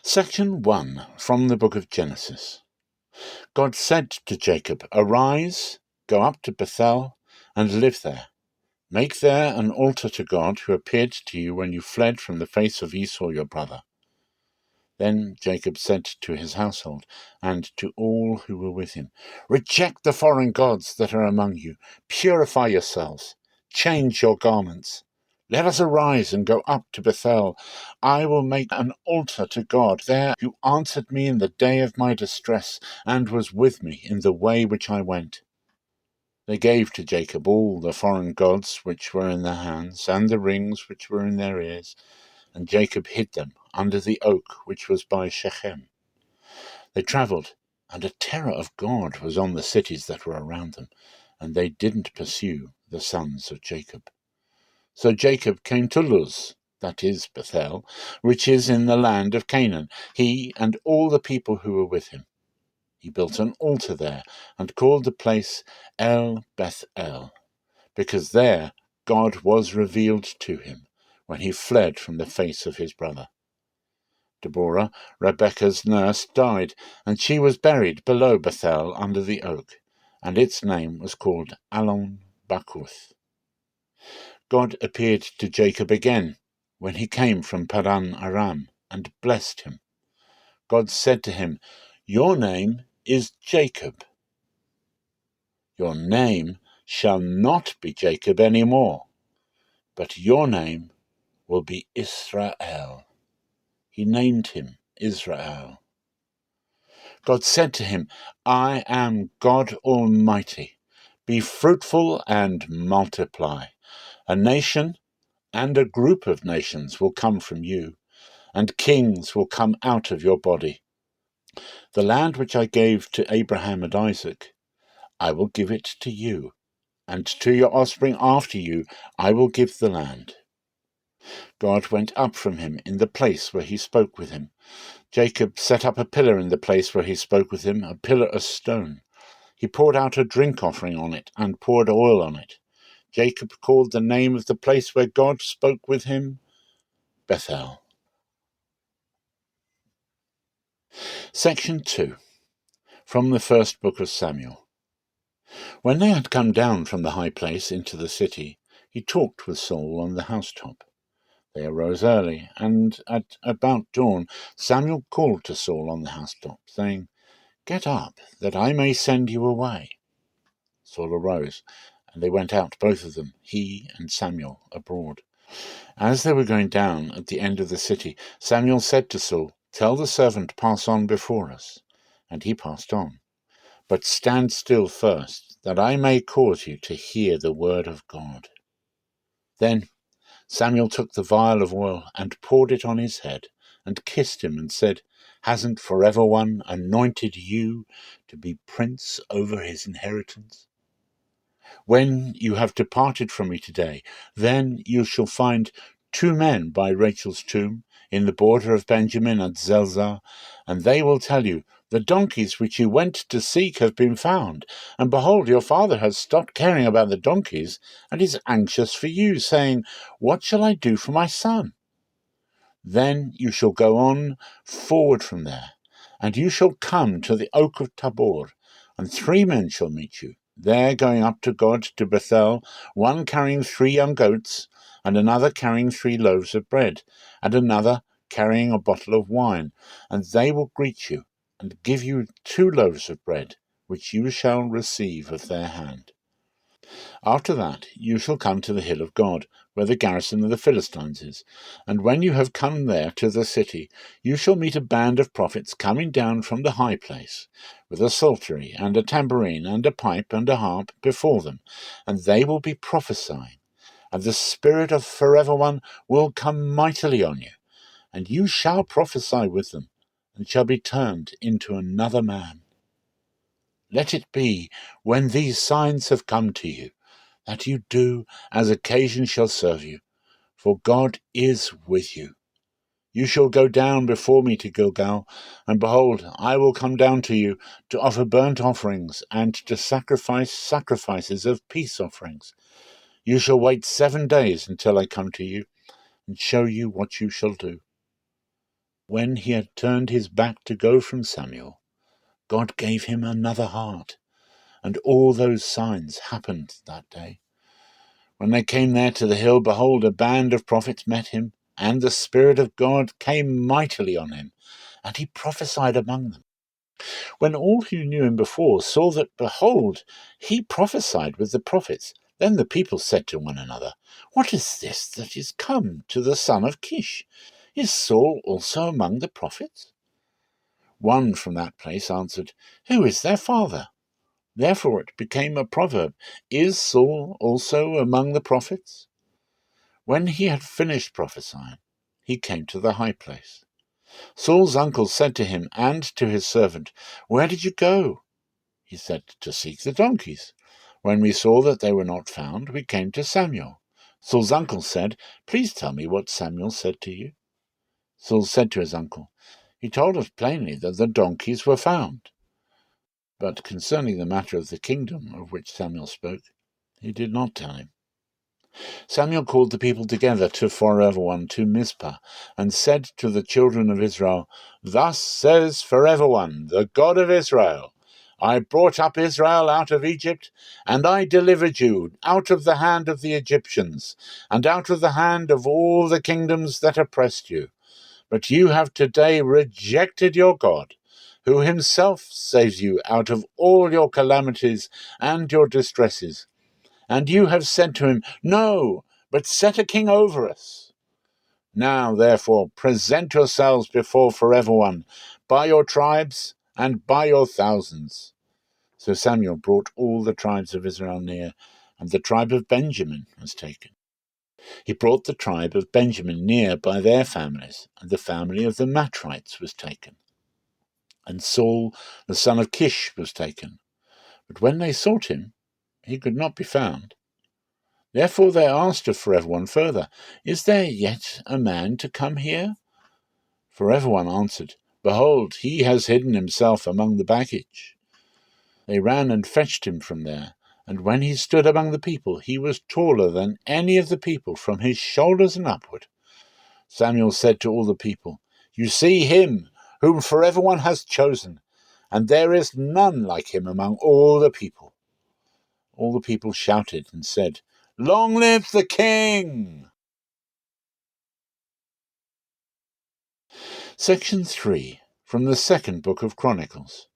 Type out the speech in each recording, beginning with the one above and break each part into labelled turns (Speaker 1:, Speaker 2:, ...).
Speaker 1: Section 1 from the book of Genesis. God said to Jacob, "Arise, go up to Bethel, and live there. Make there an altar to God who appeared to you when you fled from the face of Esau your brother." Then Jacob said to his household and to all who were with him, "Reject the foreign gods that are among you. Purify yourselves. Change your garments. Let us arise and go up to Bethel. I will make an altar to God there who answered me in the day of my distress and was with me in the way which I went." They gave to Jacob all the foreign gods which were in their hands and the rings which were in their ears, and Jacob hid them under the oak which was by Shechem. They travelled, and a terror of God was on the cities that were around them, and they didn't pursue the sons of Jacob. So Jacob came to Luz, that is Bethel, which is in the land of Canaan, he and all the people who were with him. He built an altar there, and called the place El Bethel, because there God was revealed to him when he fled from the face of his brother. Deborah, Rebekah's nurse, died, and she was buried below Bethel under the oak, and its name was called Allon Bakuth. God appeared to Jacob again when he came from Padan Aram and blessed him. God said to him, "Your name is Jacob. Your name shall not be Jacob any more, but your name will be Israel." He named him Israel. God said to him, "I am God Almighty. Be fruitful and multiply. A nation and a group of nations will come from you, and kings will come out of your body. The land which I gave to Abraham and Isaac, I will give it to you, and to your offspring after you I will give the land." God went up from him in the place where he spoke with him. Jacob set up a pillar in the place where he spoke with him, a pillar of stone. He poured out a drink offering on it and poured oil on it. Jacob called the name of the place where God spoke with him Bethel. Section 2 from the first book of Samuel. When they had come down from the high place into the city, he talked with Saul on the housetop. They arose early, and at about dawn Samuel called to Saul on the housetop, saying, "Get up, that I may send you away." Saul arose, and they went out, both of them, he and Samuel, abroad. As they were going down at the end of the city, Samuel said to Saul, "Tell the servant, pass on before us." And he passed on. "But stand still first, that I may cause you to hear the word of God." Then Samuel took the vial of oil and poured it on his head, and kissed him, and said, "Hasn't forever one anointed you to be prince over his inheritance? When you have departed from me today, then you shall find 2 men by Rachel's tomb, in the border of Benjamin at Zelzah, and they will tell you, 'The donkeys which you went to seek have been found, and behold, your father has stopped caring about the donkeys, and is anxious for you, saying, What shall I do for my son?' Then you shall go on forward from there, and you shall come to the oak of Tabor, and 3 men shall meet you, there going up to God to Bethel, one carrying 3 young goats, and another carrying 3 loaves of bread, and another carrying a bottle of wine, and they will greet you, and give you 2 loaves of bread, which you shall receive of their hand. After that you shall come to the hill of God, where the garrison of the Philistines is. And when you have come there to the city, you shall meet a band of prophets coming down from the high place, with a psaltery, and a tambourine, and a pipe, and a harp before them, and they will be prophesying. And the Spirit of Forever One will come mightily on you, and you shall prophesy with them, and shall be turned into another man. Let it be, when these signs have come to you, that you do as occasion shall serve you, for God is with you. You shall go down before me to Gilgal, and behold, I will come down to you to offer burnt offerings, and to sacrifice sacrifices of peace offerings. You shall wait 7 days until I come to you, and show you what you shall do. When he had turned his back to go from Samuel, God gave him another heart, and all those signs happened that day. When they came there to the hill, behold, a band of prophets met him, and the Spirit of God came mightily on him, and he prophesied among them. When all who knew him before saw that, behold, he prophesied with the prophets, then the people said to one another, What is this that is come to the son of Kish? Is Saul also among the prophets? One from that place answered, Who is their father? Therefore it became a proverb, Is Saul also among the prophets? When he had finished prophesying, he came to the high place. Saul's uncle said to him and to his servant, Where did you go? He said, To seek the donkeys. When we saw that they were not found, we came to Samuel. Saul's uncle said, Please tell me what Samuel said to you. Saul said to his uncle, He told us plainly that the donkeys were found. But concerning the matter of the kingdom of which Samuel spoke, he did not tell him. Samuel called the people together forever one to Mizpah, and said to the children of Israel, Thus says forever one, the God of Israel, I brought up Israel out of Egypt, and I delivered you out of the hand of the Egyptians, and out of the hand of all the kingdoms that oppressed you. But you have today rejected your God, who himself saves you out of all your calamities and your distresses. And you have said to him, No, but set a king over us. Now, therefore, present yourselves before forever one, by your tribes and by your thousands. So Samuel brought all the tribes of Israel near, and the tribe of Benjamin was taken. He brought the tribe of Benjamin near by their families, and the family of the Matrites was taken. And Saul, the son of Kish, was taken. But when they sought him, he could not be found. Therefore they asked of forever one further, Is there yet a man to come here? Forever one answered, Behold, he has hidden himself among the baggage. They ran and fetched him from there, and when he stood among the people, he was taller than any of the people from his shoulders and upward. Samuel said to all the people, You see him, whom forever one has chosen, and there is none like him among all the people. All the people shouted and said, Long live the king! Section 3, from the second book of Chronicles.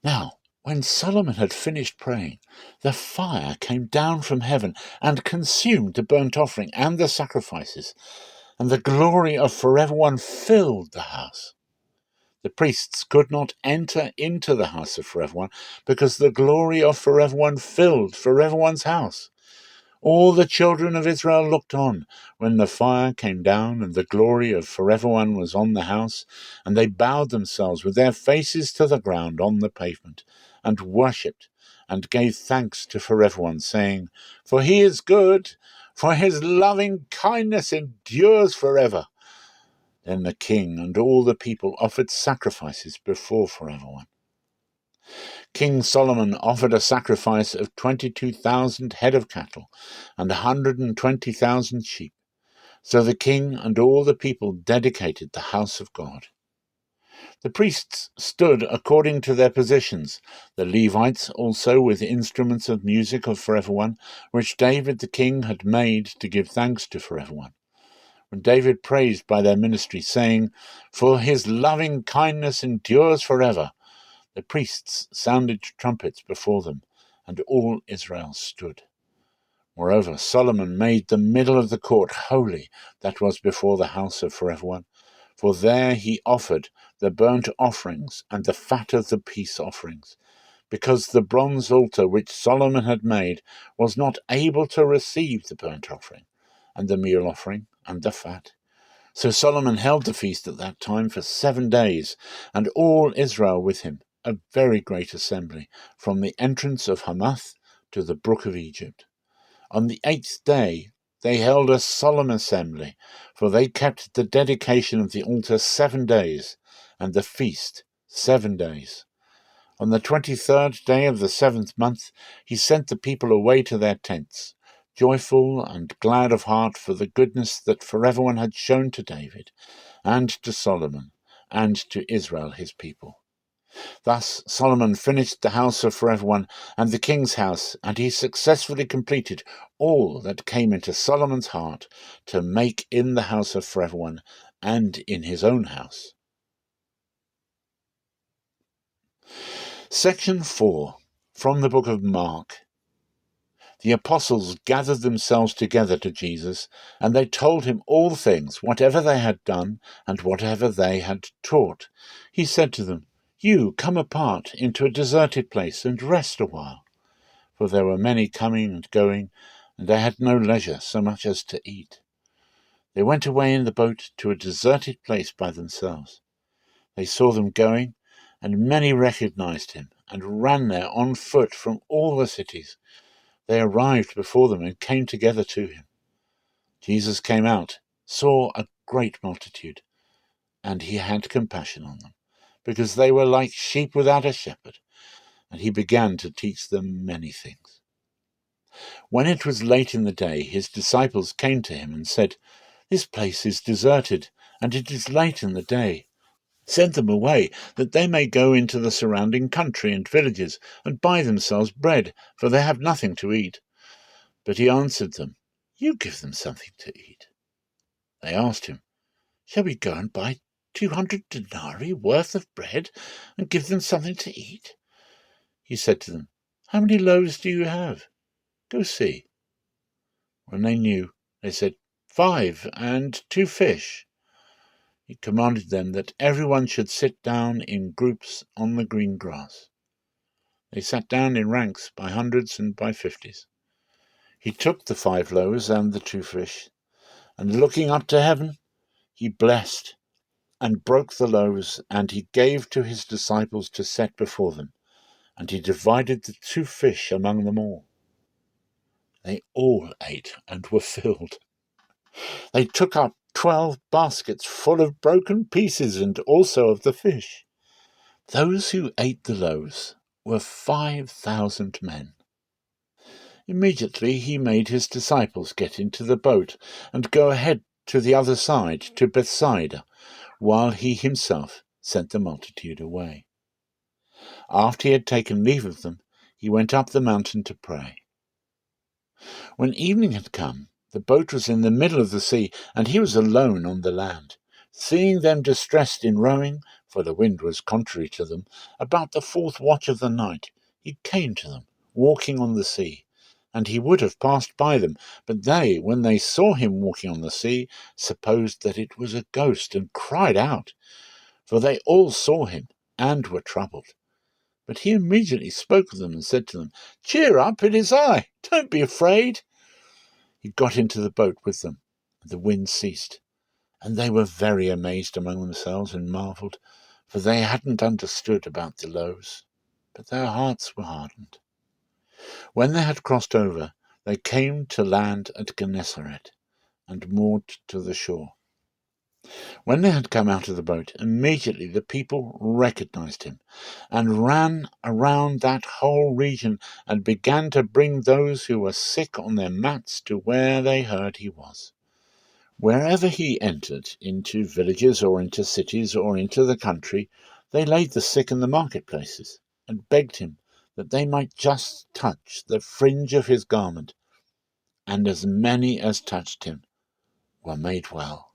Speaker 1: Now, when Solomon had finished praying, the fire came down from heaven and consumed the burnt offering and the sacrifices, and the glory of forever one filled the house. The priests could not enter into the house of forever one, because the glory of forever one filled forever one's house. All the children of Israel looked on when the fire came down and the glory of forever one was on the house, and they bowed themselves with their faces to the ground on the pavement, and worshipped, and gave thanks to forever one, saying, For he is good, for his loving kindness endures forever. Then the king and all the people offered sacrifices before forever one. King Solomon offered a sacrifice of 22,000 head of cattle and 120,000 sheep. So the king and all the people dedicated the house of God. The priests stood according to their positions, the Levites also with instruments of music of forever one, which David the king had made to give thanks to forever one. When David praised by their ministry, saying, For his loving kindness endures forever, the priests sounded trumpets before them, and all Israel stood. Moreover, Solomon made the middle of the court holy that was before the house of forever one, for there he offered the burnt offerings and the fat of the peace offerings, because the bronze altar which Solomon had made was not able to receive the burnt offering, and the meal offering, and the fat. So Solomon held the feast at that time for 7 days, and all Israel with him, a very great assembly, from the entrance of Hamath to the brook of Egypt. On the 8th day they held a solemn assembly, for they kept the dedication of the altar 7 days, and the feast 7 days. On the 23rd day of the 7th month he sent the people away to their tents, joyful and glad of heart for the goodness that forever had shown to David, and to Solomon, and to Israel his people. Thus Solomon finished the house of forever and the king's house, and he successfully completed all that came into Solomon's heart to make in the house of forever and in his own house. Section 4, from the book of Mark. The apostles gathered themselves together to Jesus, and they told him all things, whatever they had done, and whatever they had taught. He said to them, "You come apart into a deserted place, and rest a while." For there were many coming and going, and they had no leisure so much as to eat. They went away in the boat to a deserted place by themselves. They saw them going, and many recognized him, and ran there on foot from all the cities. They arrived before them and came together to him. Jesus came out, saw a great multitude, and he had compassion on them, because they were like sheep without a shepherd, and he began to teach them many things. When it was late in the day, his disciples came to him and said, "This place is deserted, and it is late in the day. Send them away, that they may go into the surrounding country and villages, and buy themselves bread, for they have nothing to eat." But he answered them, "You give them something to eat." They asked him, "Shall we go and buy 200 denarii worth of bread, and give them something to eat?" He said to them, "How many loaves do you have? Go see." When they knew, they said, 5, and 2 fish. He commanded them that everyone should sit down in groups on the green grass. They sat down in ranks by hundreds and by 50s. He took the 5 loaves and the 2 fish, and looking up to heaven, he blessed and broke the loaves, and he gave to his disciples to set before them, and he divided the 2 fish among them all. They all ate and were filled. They took up 12 baskets full of broken pieces and also of the fish. Those who ate the loaves were 5,000 men. Immediately he made his disciples get into the boat and go ahead to the other side, to Bethsaida, while he himself sent the multitude away. After he had taken leave of them, he went up the mountain to pray. When evening had come, the boat was in the middle of the sea, and he was alone on the land. Seeing them distressed in rowing, for the wind was contrary to them, about the 4th watch of the night, he came to them, walking on the sea. And he would have passed by them, but they, when they saw him walking on the sea, supposed that it was a ghost, and cried out. For they all saw him, and were troubled. But he immediately spoke to them, and said to them, "Cheer up, it is I, don't be afraid." He got into the boat with them, and the wind ceased. And they were very amazed among themselves, and marveled, for they hadn't understood about the loaves, but their hearts were hardened. When they had crossed over, they came to land at Gennesaret, and moored to the shore. When they had come out of the boat, immediately the people recognized him, and ran around that whole region, and began to bring those who were sick on their mats to where they heard he was. Wherever he entered, into villages or into cities or into the country, they laid the sick in the marketplaces, and begged him that they might just touch the fringe of his garment, and as many as touched him were made well.